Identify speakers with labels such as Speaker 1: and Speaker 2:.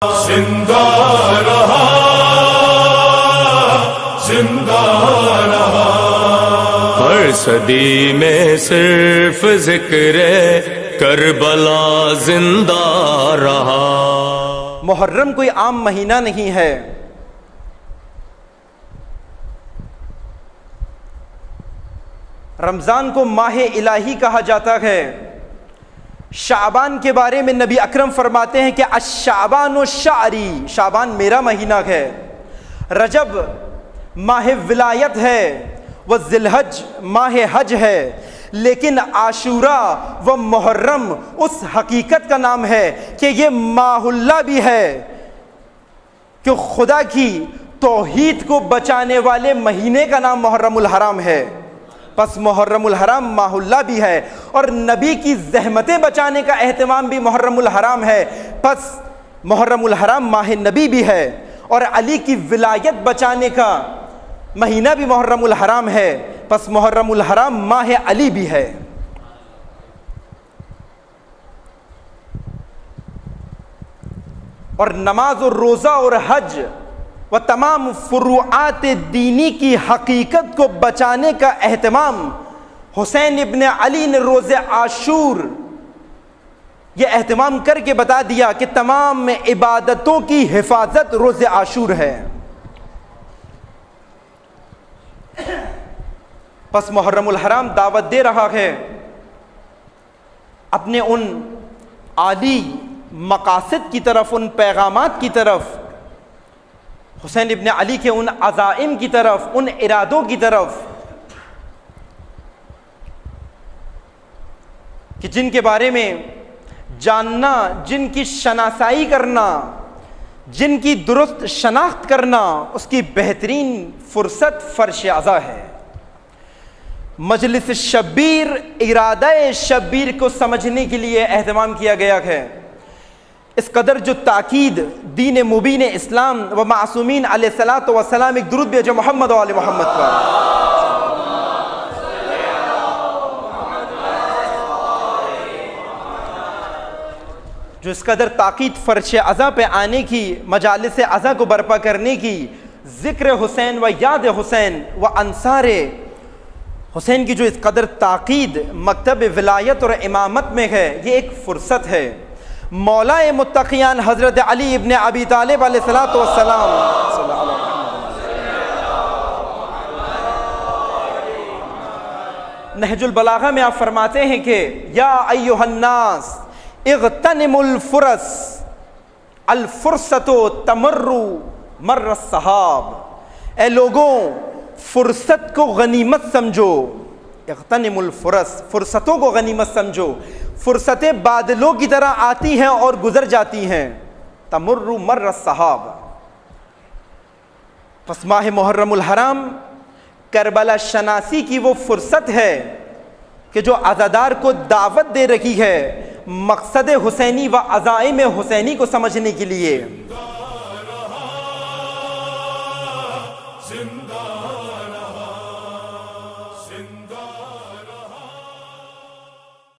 Speaker 1: जिंदा रहा, जिंदा रहा। हर सदी में सिर्फ जिक्र करबला जिंदा रहा।
Speaker 2: मुहर्रम कोई आम महीना नहीं है। रमज़ान को माह इलाही कहा जाता है। शाबान के बारे में नबी अकरम फरमाते हैं कि अश-शाबानु शारी, शाबान मेरा महीना है। रजब माह विलायत है, वह जिलहज माह हज है। लेकिन आशूरा व मुहर्रम उस हकीकत का नाम है कि ये माहुल्ला भी है, कि खुदा की तौहीद को बचाने वाले महीने का नाम मुहर्रमुल हराम है। बस मुहर्रमुल हराम माहुल्ला भी है, और नबी की ज़हमतें बचाने का एहतमाम भी मुहर्रमुल हराम है। बस मुहर्रमुल हराम माह नबी भी है, और अली की विलायत बचाने का महीना भी मुहर्रमुल हराम है। बस मुहर्रमुल हराम माह अली भी है। और नमाज और रोज़ा और हज व तमाम फुरुआत दीनी की हकीकत को बचाने का एहतमाम हुसैन इब्न अली ने रोज़े आशूर ये एहतमाम करके बता दिया कि तमाम इबादतों की हिफाजत रोज़े आशूर है। बस मुहर्रमुल हराम दावत दे रहा है अपने उन आली मकासद की तरफ, उन पैगामात की तरफ, हुसैन इब्न अली के उन अज़ाइम की तरफ, उन इरादों की तरफ कि जिनके बारे में जानना, जिनकी शनासाई करना, जिनकी दुरुस्त शनाख्त करना, उसकी बेहतरीन फुर्सत फर्श अज़ा है। मजलिस शब्बीर, इरादा शब्बीर को समझने के लिए एहतमाम किया गया है। इस कदर जो ताकीद दीन मुबीन इस्लाम व मासूमीन अलैहिस्सलातु वस्सलाम, एक दुरूद भेजो मोहम्मद व आले मोहम्मद पर। जो इस कदर ताकीद फर्श अज़ा पे आने की, मजालिस अज़ा को बर्पा करने की, ज़िक्र हुसैन व याद हुसैन व अंसारे हुसैन की जो इस कदर ताकीद मकतब विलायत और इमामत में है, ये एक फ़ुर्सत है। मौलाए मुत्तक़ियान हज़रत अली इब्न अबी तालिब अलैहिस्सलातु वस्सलाम नहजुल बलागा में आप फरमाते हैं कि या अय्युहन्नास इग़्तनिमुल फ़ुरस अल फ़ुर्सतु तमर्रु मर्र सहाब। ए लोगों, फ़ुर्सत को गनीमत समझो। इग़्तनिमुल फ़ुरस, फ़ुर्सतों को गनीमत समझो। फ़ुर्सतें बादलों की तरह आती हैं और गुजर जाती हैं। तमुर्रु मर्र सहाब। बस माह मुहर्रमुल हराम करबला शनासी की वो फ़ुर्सत है कि जो अज़ादार को दावत दे रही है मकसद हुसैनी व अज़ाइम हुसैनी को समझने के लिए।